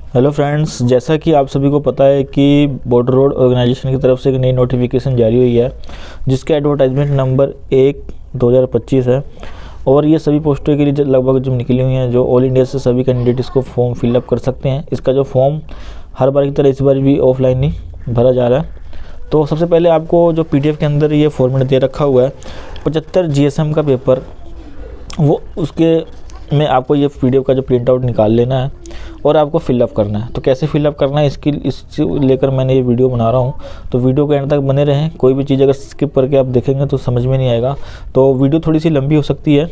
Hello friends, जैसा कि आप सभी को पता है कि बॉर्डर रोड ऑर्गेनाइजेशन की तरफ से एक नई नोटिफिकेशन जारी हुई है जिसका एडवर्टाइजमेंट नंबर 1/2025 है और ये सभी पोस्टों के लिए लगभग जो निकली हुई हैं, जो ऑल इंडिया से सभी कैंडिडेट इसको फॉर्म फिलअप कर सकते हैं। इसका जो फॉर्म हर बार की तरह इस बार भी ऑफलाइन ही भरा जा रहा है। तो सबसे पहले आपको जो PDF के अंदर ये फॉर्मेट दे रखा हुआ है 75 GSM का पेपर, वो उसके में आपको ये PDF का जो प्रिंट आउट निकाल लेना है और आपको फिलअप करना है। तो कैसे फिलअप करना है इससे लेकर मैंने ये वीडियो बना रहा हूँ, तो वीडियो के एंड तक बने रहें। कोई भी चीज़ अगर स्किप करके आप देखेंगे तो समझ में नहीं आएगा, तो वीडियो थोड़ी सी लंबी हो सकती है।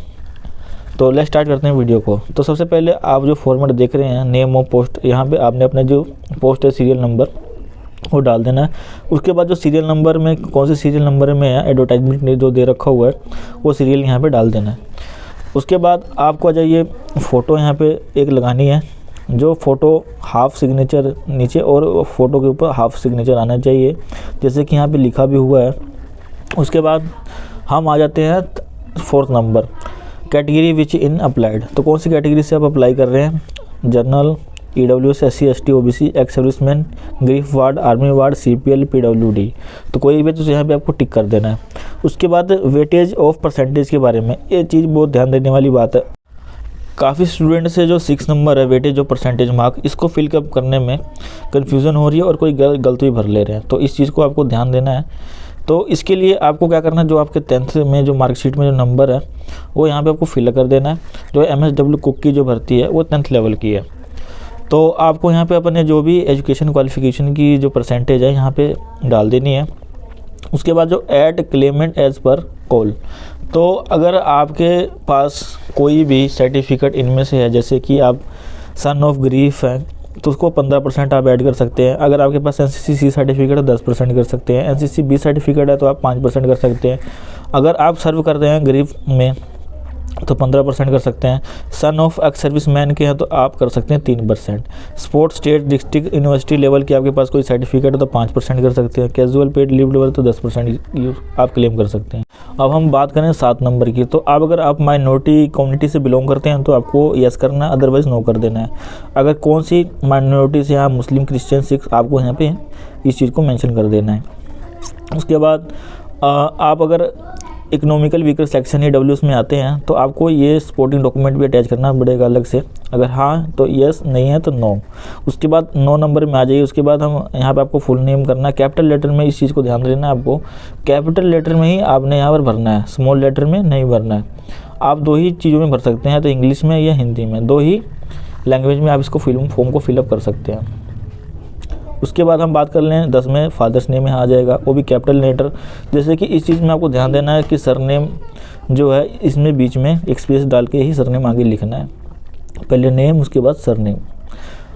तो लेट्स स्टार्ट करते हैं वीडियो को। तो सबसे पहले आप जो फॉर्मेट देख रहे हैं, नेम ऑफ पोस्ट, यहाँ पे आपने अपना जो पोस्ट है सीरियल नंबर वो डाल देना है। उसके बाद जो सीरियल नंबर में कौन से सीरियल नंबर में है एडवर्टाइजमेंट ने जो दे रखा हुआ है वो सीरियल यहाँ पे डाल देना है। उसके बाद आपको आ जाइए, फ़ोटो यहाँ पे एक लगानी है, जो फ़ोटो हाफ सिग्नेचर नीचे और फ़ोटो के ऊपर हाफ सिग्नेचर आना चाहिए, जैसे कि यहाँ पे लिखा भी हुआ है। उसके बाद हम आ जाते हैं 4th number, category which in applied. तो कौन सी कैटेगरी से आप अप्लाई कर रहे हैं? General, EWS, SC, ST, OBC, ex serviceman, grief ward, army ward, CPL, PWD। तो कोई भी तो यहाँ पे आपको टिक कर देना है। उसके बाद वेटेज ऑफ परसेंटेज के बारे में, ये चीज़ बहुत ध्यान देने वाली बात है। काफ़ी स्टूडेंट से जो 6 नंबर है वेटेज ऑफ परसेंटेज मार्क, इसको फिलअप करने में कन्फ्यूज़न हो रही है और कोई गलती भर ले रहे हैं, तो इस चीज़ को आपको ध्यान देना है। तो इसके लिए आपको क्या करना है, जो आपके 10th में जो मार्कशीट में जो नंबर है वो यहाँ पे आपको फिल कर देना है। जो MSW कुक की जो भर्ती है वो 10th लेवल की है, तो आपको यहाँ पे अपने जो भी एजुकेशन क्वालिफ़िकेशन की जो परसेंटेज है यहाँ पे डाल देनी है। उसके बाद जो ऐड क्लेमेंट एज पर कॉल, तो अगर आपके पास कोई भी सर्टिफिकेट इनमें से है, जैसे कि आप सन ऑफ ग्रीफ हैं तो उसको 15% आप ऐड कर सकते हैं। अगर आपके पास NCC C सर्टिफिकेट है 10% कर सकते हैं। NCC B सर्टिफिकेट है तो आप 5% कर सकते हैं। अगर आप सर्व कर रहे हैं ग्रीफ में तो 15% कर सकते हैं। Son of ex service man के हैं तो आप कर सकते हैं 3%। Sports, state, district, university level की आपके पास कोई सर्टिफिकेट है तो 5% कर सकते हैं। कैजुअल पेड लीव लेवल तो 10% आप क्लेम कर सकते हैं। अब हम बात करें 7 नंबर की, तो अगर आप माइनॉरिटी कम्युनिटी से बिलोंग करते हैं तो आपको यस करना है, अदरवाइज़ नो कर देना है। अगर कौन सी माइनॉरिटी से यहाँ मुस्लिम, क्रिश्चियन, सिख, आपको यहाँ पे इस चीज़ को मेंशन कर देना है। उसके बाद आप अगर इकोनॉमिकल वीकर सेक्शन EWS में आते हैं तो आपको ये सपोर्टिंग डॉक्यूमेंट भी अटैच करना पड़ेगा अलग से। अगर हाँ तो यस, नहीं है तो नो। उसके बाद 9 नंबर में आ जाइए। उसके बाद हम यहाँ पे आपको फुल नेम करना है। कैपिटल लेटर में इस चीज़ को ध्यान देना है, आपको कैपिटल लेटर में ही आपने यहाँ पर भरना है, स्मॉल लेटर में नहीं भरना है। आप 2 ही चीज़ों में भर सकते हैं, तो इंग्लिश में या हिंदी में, 2 ही लैंग्वेज में आप इसको फॉर्म को फिलअप कर सकते हैं। उसके बाद हम बात कर लें 10 में, फादर्स नेम यहाँ आ जाएगा, वो भी कैपिटल लेटर। जैसे कि इस चीज़ में आपको ध्यान देना है कि सरनेम जो है इसमें बीच में एक स्पेस डाल के ही सरनेम आगे लिखना है। पहले नेम, उसके बाद सरनेम।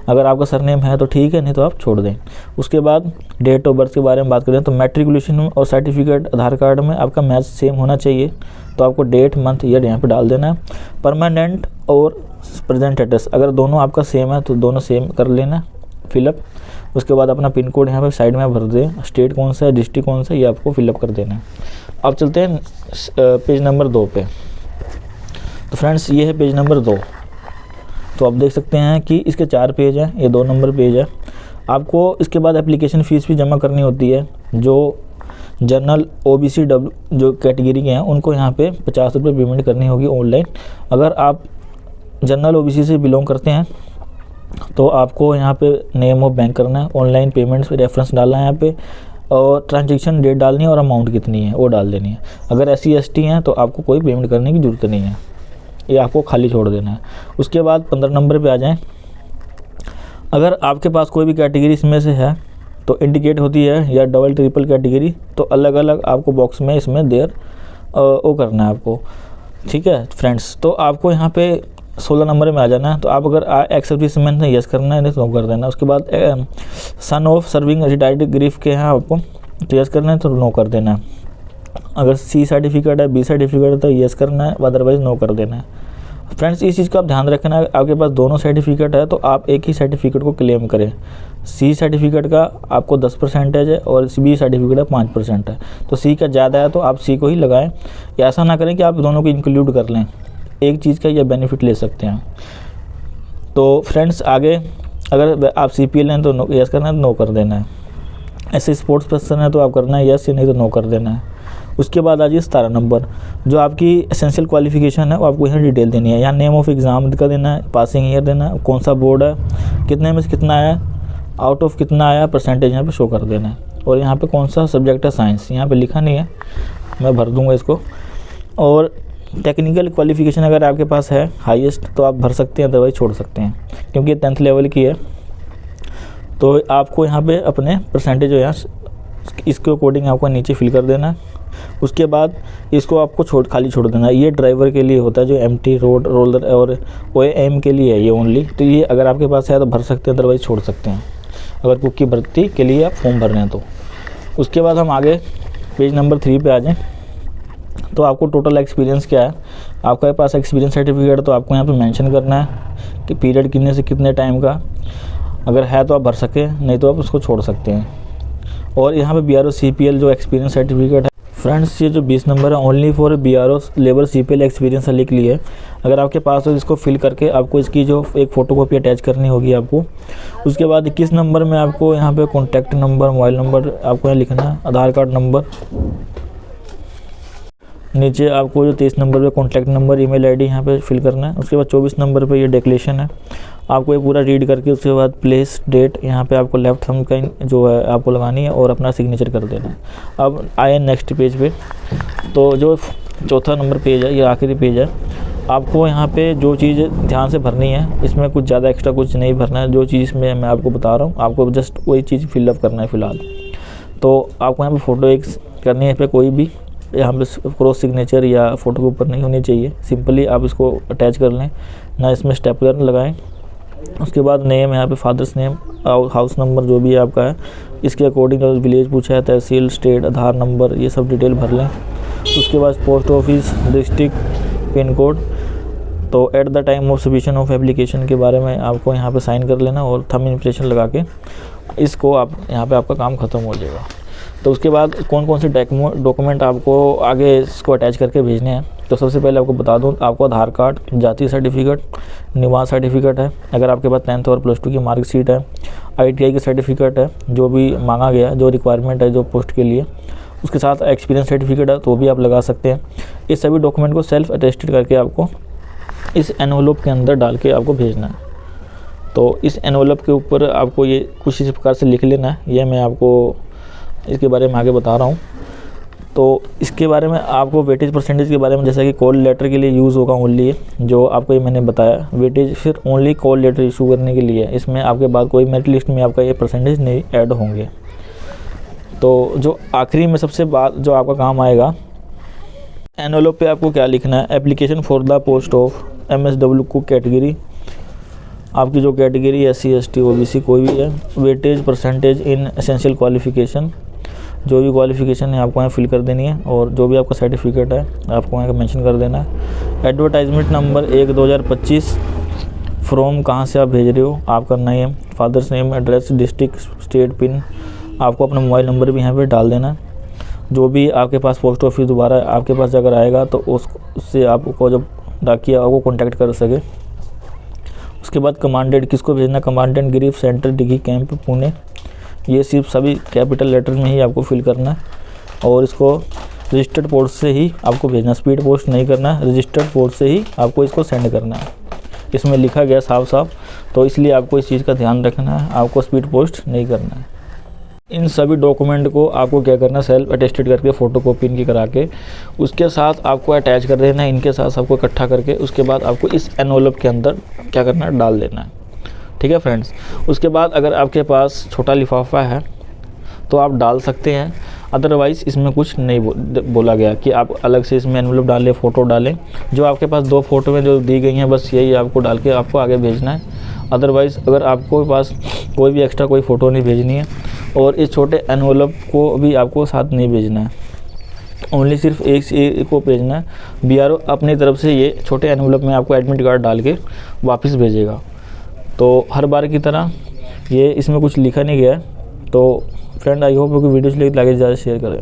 अगर आपका सरनेम है तो ठीक है, नहीं तो आप छोड़ दें। उसके बाद डेट ऑफ बर्थ के बारे में बात करें तो मैट्रिकुलेशन और सर्टिफिकेट आधार कार्ड में आपका मैच सेम होना चाहिए, तो आपको डेट, मंथ, ईयर यहाँ पे डाल देना है। परमानेंट और प्रेजेंट स्टेटस, अगर दोनों आपका सेम है तो दोनों सेम कर लेना फिलअप। उसके बाद अपना पिन कोड यहाँ पे साइड में भर दें, स्टेट कौन सा है, डिस्ट्रिक्ट कौन सा है, ये आपको फिलअप कर देना है। अब चलते हैं पेज नंबर 2 पे। तो फ्रेंड्स ये है पेज नंबर 2। तो आप देख सकते हैं कि इसके 4 पेज हैं, ये 2 नंबर पेज है। आपको इसके बाद एप्लीकेशन फ़ीस भी जमा करनी होती है। जो जनरल, OBC जो कैटेगरी के हैं उनको यहाँ पे 50 रुपये पेमेंट करनी होगी ऑनलाइन। अगर आप जनरल OBC से बिलोंग करते हैं तो आपको यहाँ पे नेम ऑफ बैंक करना है, ऑनलाइन पेमेंट्स रेफरेंस डालना है यहाँ पे, और ट्रांजेक्शन डेट डालनी है और अमाउंट कितनी है वो डाल देनी है। अगर SC ST हैं तो आपको कोई पेमेंट करने की ज़रूरत नहीं है, ये आपको खाली छोड़ देना है। उसके बाद 15 नंबर पे आ जाएं। अगर आपके पास कोई भी कैटेगरी इसमें से है तो इंडिकेट होती है, या डबल ट्रिपल कैटेगरी, तो अलग अलग आपको बॉक्स में इसमें वो करना है आपको, ठीक है फ्रेंड्स। तो आपको यहाँ पे 16 नंबर में आ जाना है। तो आप अगर एक्स सर्विसमैन ने यस करना है, नहीं तो नो कर देना। उसके बाद son of serving retired grief के हैं आपको तो यस करना है, तो नो कर देना है। अगर C सर्टिफिकेट है, B सर्टिफिकेट है तो यस करना है, अदरवाइज़ नो कर देना है। फ्रेंड्स इस चीज़ का आप ध्यान रखना है, आपके पास दोनों सर्टिफिकेट है तो आप एक ही सर्टिफिकेट को क्लेम करें। C सर्टिफिकेट का आपको 10% है और B सर्टिफिकेट का 5% है, तो C का ज़्यादा है तो आप C को ही लगाएं। या ऐसा ना करें कि आप दोनों को इंक्लूड कर लें, एक चीज़ का यह बेनिफिट ले सकते हैं। तो फ्रेंड्स आगे अगर आप CPL हैं तो नो यस करना है, नो कर देना है। ऐसे स्पोर्ट्स पर्सन है तो आप करना है यस, या नहीं तो नो कर देना है। उसके बाद आ जाइए 17 नंबर, जो आपकी एसेंशियल क्वालिफिकेशन है वो आपको यहाँ डिटेल देनी है। यहाँ नेम ऑफ एग्ज़ाम का देना है, पासिंग ईयर देना है, कौन सा बोर्ड है, कितने में से कितना आया, आउट ऑफ कितना आया, परसेंटेज यहाँ पे शो कर देना है। और यहाँ पे कौन सा सब्जेक्ट है, साइंस, यहाँ पे लिखा नहीं है, मैं भर दूँगा इसको। और टेक्निकल क्वालिफिकेशन अगर आपके पास है हाईएस्ट तो आप भर सकते हैं, अदरवाइज छोड़ सकते हैं, क्योंकि ये 10th लेवल की है। तो आपको यहाँ पे अपने परसेंटेज जो है इसके अकॉर्डिंग आपको नीचे फिल कर देना है। उसके बाद इसको आपको खाली छोड़ देना है। ये ड्राइवर के लिए होता है, जो MT रोड रोलर और OAM के लिए है ये ओनली। तो ये अगर आपके पास है तो भर सकते हैं, अदरवाइज छोड़ सकते हैं, अगर कुक की भर्ती के लिए आप फॉर्म भर रहे हैं तो। उसके बाद हम आगे पेज नंबर 3 पे आ जाएँ। तो आपको टोटल एक्सपीरियंस क्या है, आपके पास एक्सपीरियंस सर्टिफिकेट तो आपको यहाँ पे मेंशन करना है कि पीरियड कितने से कितने टाइम का, अगर है तो आप भर सकें, नहीं तो आप उसको छोड़ सकते हैं। और यहाँ पे BRO CPL जो एक्सपीरियंस सर्टिफिकेट है फ्रेंड्स, ये जो 20 नंबर है only for BRO labour CPL experience है, लिख लिए। अगर आपके पास हो इसको फिल करके आपको इसकी जो एक फ़ोटोकॉपी अटैच करनी होगी आपको। उसके बाद 21 नंबर में आपको यहाँ पे कॉन्टैक्ट नंबर, मोबाइल नंबर आपको यहाँ लिखना है, आधार कार्ड नंबर। नीचे आपको जो 23 नंबर पे कॉन्टैक्ट नंबर, ईमेल आईडी यहाँ पे फिल करना है। उसके बाद 24 नंबर पे ये डिक्लेरेशन है, आपको ये पूरा रीड करके उसके बाद प्लेस डेट यहाँ पे आपको लेफ्ट थंब का जो है आपको लगानी है और अपना सिग्नेचर कर देना है। अब आए नेक्स्ट पेज पे। तो जो चौथा नंबर पेज है, ये आखिरी पेज है। आपको यहाँ पे जो चीज़ ध्यान से भरनी है, इसमें कुछ ज़्यादा एक्स्ट्रा कुछ नहीं भरना है। जो चीज़ में मैं आपको बता रहा हूँ, आपको जस्ट वही चीज़ फिलअप करना है फ़िलहाल। तो आपको यहाँ पर फ़ोटो एक करनी है, इस पर कोई भी यहाँ पे क्रॉस सिग्नेचर या फ़ोटो के ऊपर नहीं होनी चाहिए, सिंपली आप इसको अटैच कर लें, ना इसमें स्टेपलर लगाएं। उसके बाद नेम, यहाँ पे फादर्स नेम, हाउस नंबर जो भी आपका है इसके अकॉर्डिंग, विलेज पूछा है, तहसील, स्टेट, आधार नंबर, ये सब डिटेल भर लें। उसके बाद post office, district, pin code. तो at the time of submission of application के बारे में आपको यहाँ पे साइन कर लेना और थंब इम्प्रेशन लगा के इसको आप यहाँ पे आपका काम ख़त्म हो जाएगा। तो उसके बाद कौन कौन से डॉक्यूमेंट आपको आगे इसको अटैच करके भेजने हैं। तो सबसे पहले आपको बता दूं, आपको आधार कार्ड, जाति सर्टिफिकेट, निवास सर्टिफिकेट है, अगर आपके पास 10th और +2 की मार्कशीट है, ITI की सर्टिफिकेट है, जो भी मांगा गया, जो रिक्वायरमेंट है जो पोस्ट के लिए, उसके साथ एक्सपीरियंस सर्टिफिकेट है तो भी आप लगा सकते हैं। इस सभी डॉक्यूमेंट को सेल्फ अटेस्टेड करके आपको इस एनवलप के अंदर डाल के आपको भेजना है। तो इस एनवलप के ऊपर आपको ये कुछ इस प्रकार से लिख लेना है, ये मैं आपको इसके बारे में आगे बता रहा हूँ। तो इसके बारे में आपको वेटेज परसेंटेज के बारे में, जैसा कि कॉल लेटर के लिए यूज़ होगा ओनली, जो आपको ये मैंने बताया, वेटेज फिर ओनली कॉल लेटर इशू करने के लिए, इसमें आपके बाद कोई मेरिट लिस्ट में आपका ये परसेंटेज नहीं ऐड होंगे। तो जो आखिरी में सबसे बाद जो आपका काम आएगा, एनवलप पे आपको क्या लिखना है, application for the post of MSW को कैटेगरी, आपकी जो कैटेगरी SC ST OBC कोई भी है, weightage percentage in essential qualification, जो भी क्वालिफिकेशन है आपको यहाँ फिल कर देनी है, और जो भी आपका सर्टिफिकेट है आपको यहाँ मेंशन कर देना है। एडवर्टाइजमेंट नंबर 1/2025, फ्रॉम कहाँ से आप भेज रहे हो आप करना है, father's name, address, district, state, pin, आपको अपना मोबाइल नंबर भी यहाँ पे डाल देना है। जो भी आपके पास पोस्ट ऑफिस दोबारा आपके पास अगर आएगा तो उससे आपको जब डाकिया आपको कॉन्टैक्ट कर सके। उसके बाद कमांडेड किसको भेजना, कमांडेंट गिरीफ सेंटर डिगी कैंप पुणे, ये सिर्फ सभी कैपिटल लेटर में ही आपको फिल करना है और इसको रजिस्टर्ड पोस्ट से ही आपको भेजना, स्पीड पोस्ट नहीं करना है, रजिस्टर्ड पोस्ट से ही आपको इसको सेंड करना है। इसमें लिखा गया साफ साफ, तो इसलिए आपको इस चीज़ का ध्यान रखना है, आपको स्पीड पोस्ट नहीं करना है। इन सभी डॉक्यूमेंट को आपको क्या करना है, सेल्फ अटेस्टेड करके फ़ोटोकॉपी इनकी करा के उसके साथ आपको अटैच कर देना है, इनके साथ सबको इकट्ठा करके उसके बाद आपको इस एनवलप के अंदर क्या करना है, डाल देना है। ठीक है फ्रेंड्स। उसके बाद अगर आपके पास छोटा लिफाफा है तो आप डाल सकते हैं, अदरवाइज़ इसमें कुछ नहीं बोला गया कि आप अलग से इसमें एनवलप डालें, फ़ोटो डालें। जो आपके पास 2 फ़ोटो में जो दी गई हैं बस यही आपको डाल के आपको आगे भेजना है। अदरवाइज़ अगर आपको पास कोई भी एक्स्ट्रा कोई फ़ोटो नहीं भेजनी है और इस छोटे एनवलप को भी आपको साथ नहीं भेजना है, ओनली सिर्फ एक को भेजना है। BRO अपनी तरफ से ये छोटे एनवलप में आपको एडमिट कार्ड डाल के वापस भेजेगा। तो हर बार की तरह ये इसमें कुछ लिखा नहीं गया है। तो फ्रेंड आई होप कि वीडियो से लेकर आगे ज़्यादा शेयर करें।